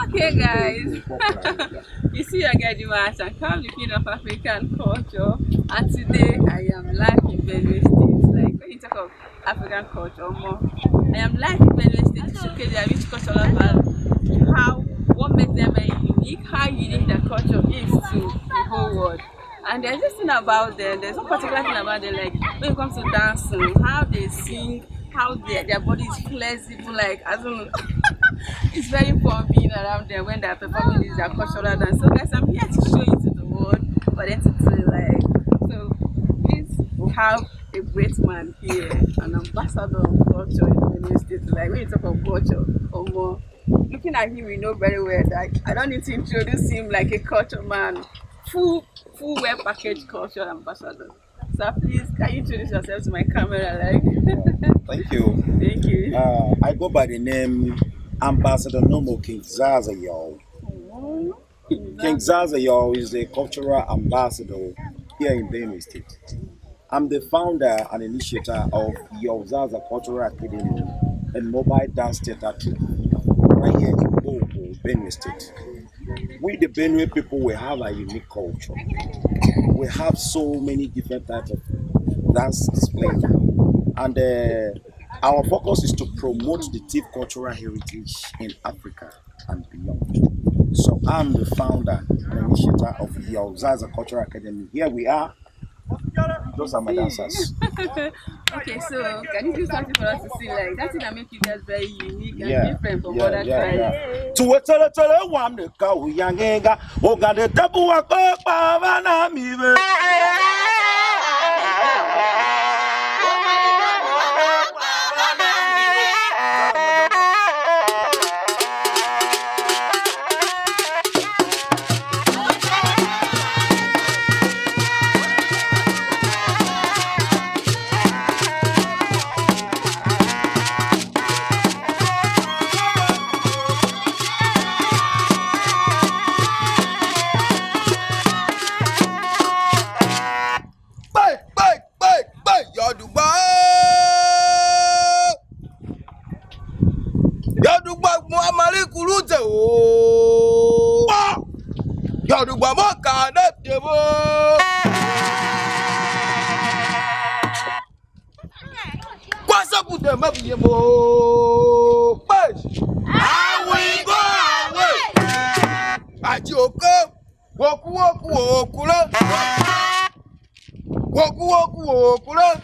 Okay, guys. You see, I get you out and come the Queen of African culture. And today I am live in Benue State. Like when you talk of African culture more, I am live in Benue State to showcase their rich cultural value. How what makes them very unique, how unique their culture is to the whole world. And there's this thing about them, there's one particular thing about them, like when it comes to dancing, how they sing, how their body is flexible, like I don't know. It's very fun being around them when they're performing this their cultural dance. So guys, I'm here to show you to the world for them to see like. So please we have a great man here, an ambassador of culture in the United States. Like when you talk of culture or more, looking at him we know very well that I don't need to introduce him like a culture man. Full well packaged culture ambassador. So please can you introduce yourself to my camera like Thank you. Thank you. I go by the name Ambassador Nomo King Zazayo. King Zazayo is the cultural ambassador here in Benue State. I'm the founder and initiator of Your Zaza Cultural Academy and Mobile Dance Theater Troupe right here in Obollo-Afor, Benue State. We the Benue people, we have a unique culture. We have so many different types of dance display. And our focus is to promote the deep cultural heritage in Africa and beyond. So I'm the founder and initiator of Your Zaza Cultural Academy. Here we are. Those are my dancers. Okay, so can you do something for us to see like that thing that make you guys very unique and different from other tribes? Tsuwetere one the cow yangenga, ogade tabu wako pavana mive. Yadugba mo ka na tebo. Kwasa kute mabiye mo. Bash. Awi go away. Aji oko. Woku okula. Woku okula.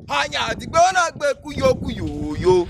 Hanya digbe na gbe kuyo yo.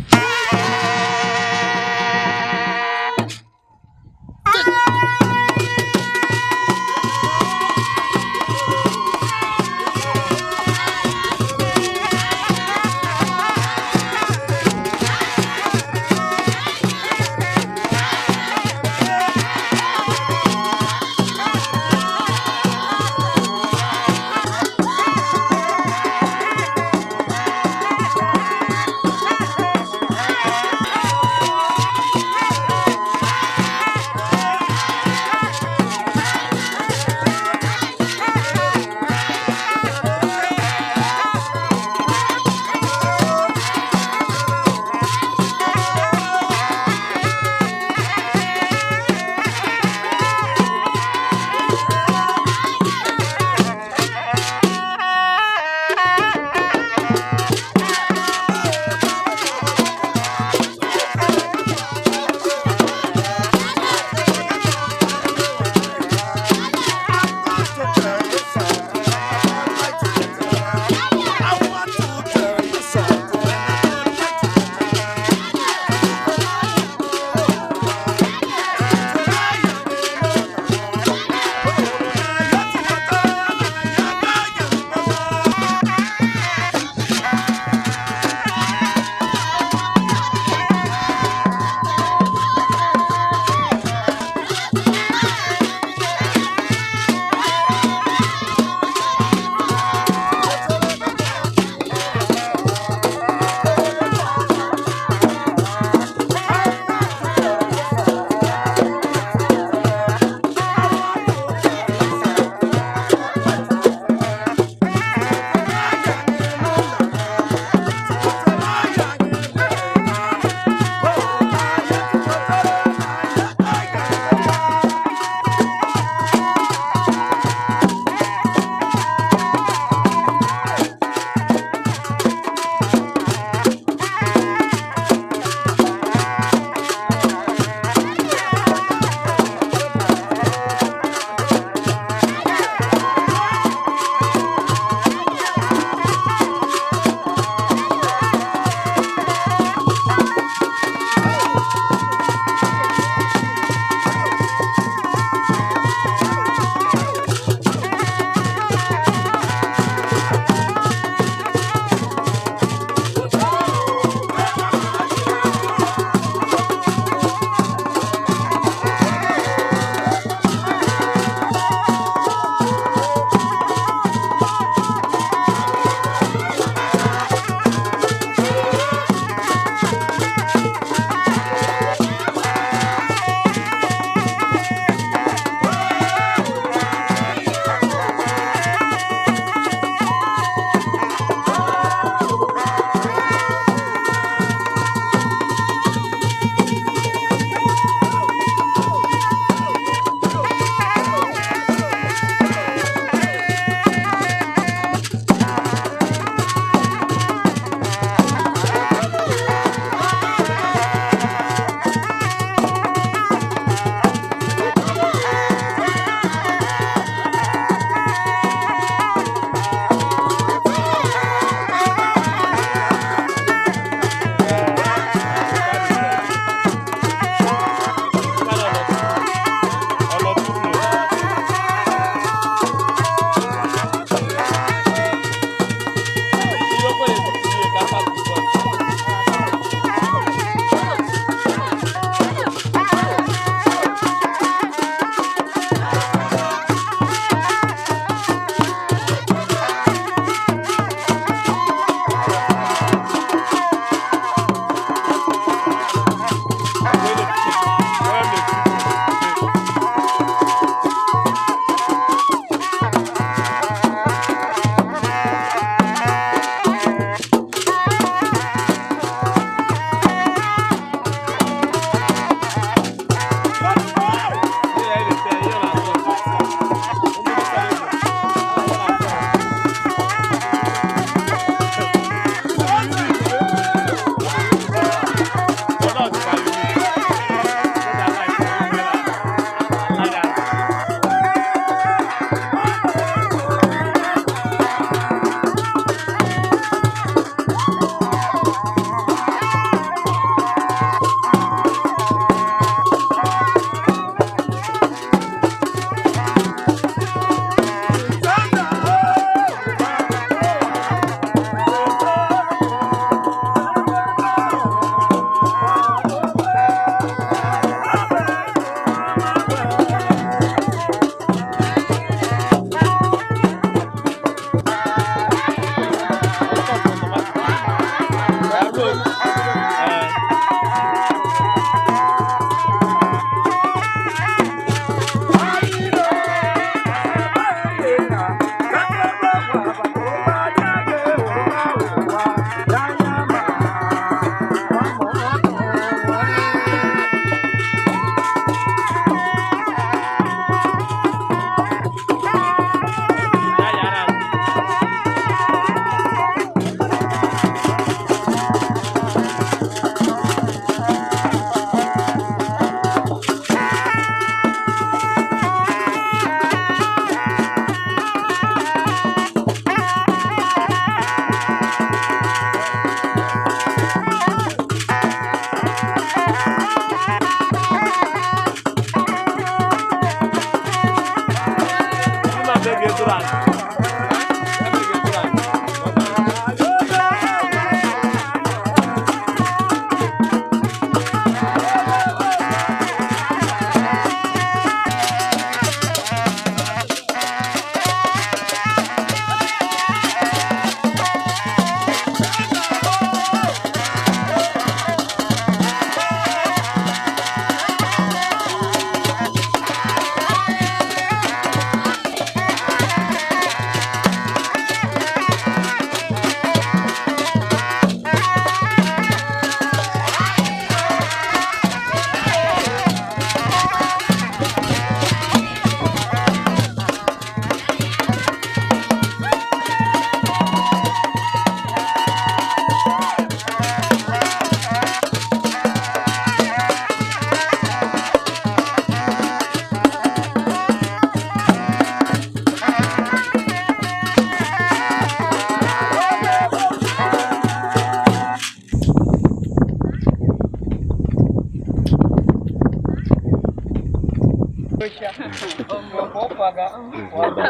I've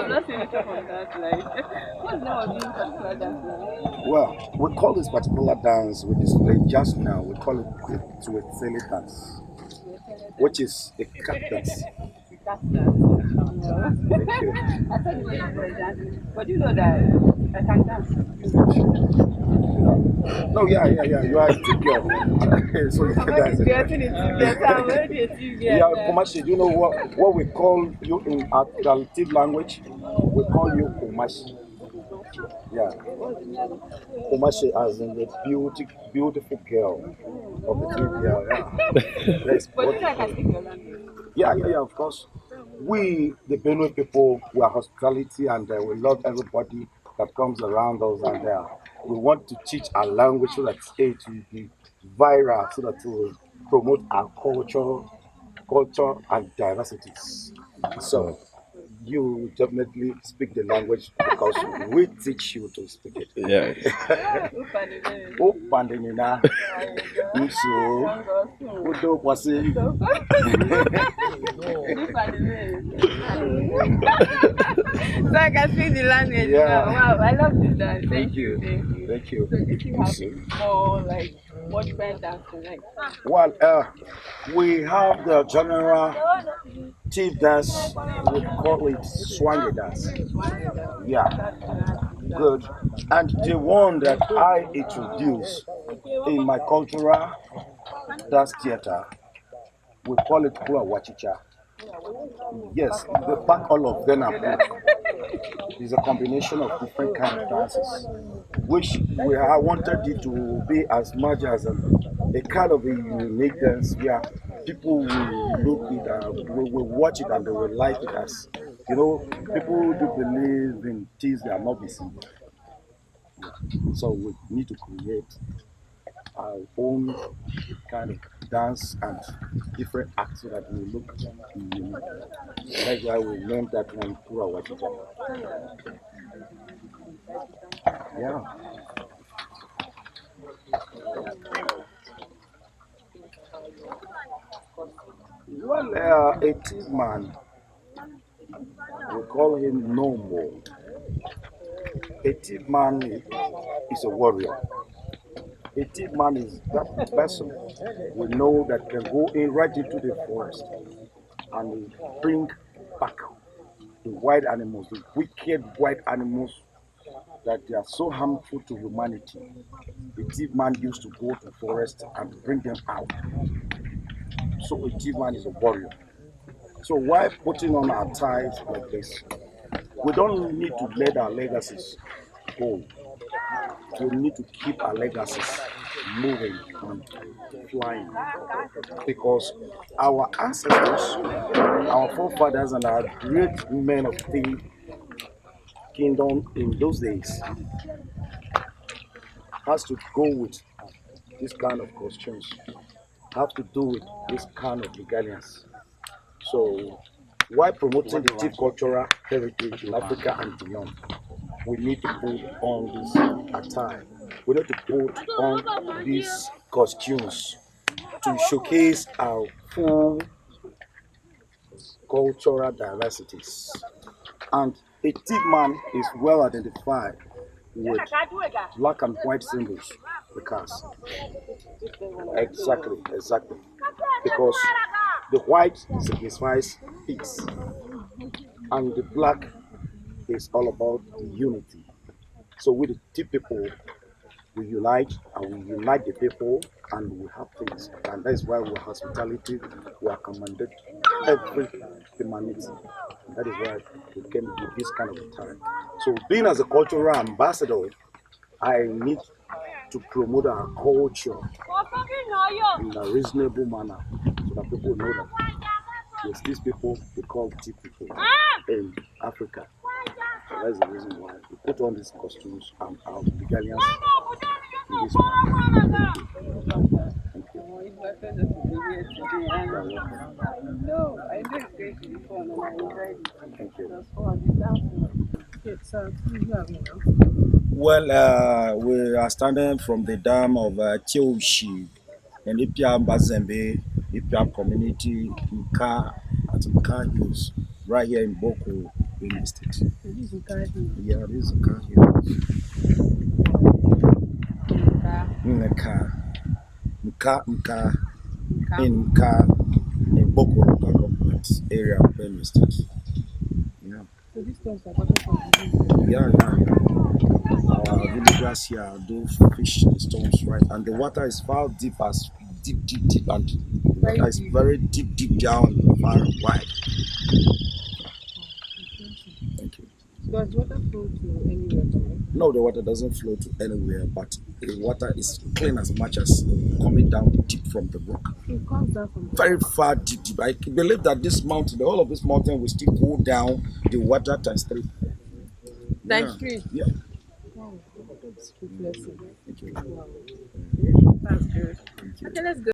not seen it from that. Like, what's the name of this particular dance? Well, we call this particular dance we displayed just now, we call it the Tsuwetere Dance, which is a cat dance. Cat dance. Thank you. I thought you were dancing, but you know that I can dance. No, yeah. You are a tip girl. So you can dance. Yeah, Kumashi, do you know what we call you in alternative language? We call you Kumashi. Yeah, Kumashi as in the beautiful girl of the tip girl. Yeah, that's But what you we know I call can it. speak your language. Yeah, of course. We, the Benue people, we are hospitality and we love everybody that comes around us. And we want to teach our language so that it will be viral, so that it will promote our culture and diversities. So you definitely speak the language because we teach you to speak it. Yes. Oh, Pandemina. So, Udo Kwasi. So I can speak the language now. Wow, I love this dance. Thank you. Thank you. So if you have more like more different dancing, like Well, we have the general chief dance. We call it Swangy dance. Yeah, good. And the one that I introduce in my cultural dance theater, we call it Kula Wachicha. Yes, the back all of them are both. It's a combination of different kind of dances, which I wanted it to be as much as a kind of a unique dance where people will look it and will watch it and they will like it as people do believe in things they are not missing. So we need to create our own kind of dance and different acts so that we look unique. That's why we named that one Kura Wachita. Yeah. Well, a thief man, we call him no more. A thief man is a warrior. A thief man is that person we know that can go in right into the forest and bring back the wild animals, the wicked wild animals that they are so harmful to humanity. A thief man used to go to forest and bring them out. So a thief man is a warrior. So while putting on our ties like this, we don't need to let our legacies go. We need to keep our legacies moving and flying because our ancestors, our forefathers, and our great men of the kingdom in those days has to go with this kind of costumes, have to do with this kind of regalians. So, while promoting the deep cultural heritage in Africa and beyond, we need to put on this attire. We need to put on these costumes to showcase our full cultural diversities. And a thief man is well identified with black and white symbols, the cars. Exactly. Because the white signifies peace, and the black is all about unity. So with the two people, we unite and we unite the people and we have things. And that's why we hospitality, we are commanded every humanity. And that is why we came with this kind of a time. So being as a cultural ambassador, I need to promote our culture in a reasonable manner so that people know that yes, these people we call tea people in Africa. So that's the reason why we put on these costumes and our regalians in this manner. Thank you. it's my pleasure to be here today. And no, I know it's going to be fun and I enjoyed it. Thank you. It was fun. It's dancing. Okay, so you have me now. Well, we are starting from the dam of Chioshi and Ipiam Bazembe, Ipiam community, Nka, at Car Hills, right here in Boko, Benin State. So this is Ugadi. Yeah, this is Car Hills. Nka. Nka, Nka. in Boko local government area of Benin State. Yeah. So these stones are bottom from the hill. Yeah. Our villagers here do fish the stones, right? And the water is far deep, and the Very water is deep. very deep down, far and wide. Thank you. Does water flow to anywhere from it? No, the water doesn't flow to anywhere, but the water is clean as much as coming down deep from the rock. It comes down from the Very far deep. I believe that this mountain, the whole of this mountain will still go down the water times 3. times 3. Yeah. Wow, that's reflexive. Thank you. Wow. That's good. Thank you. Okay, let's go.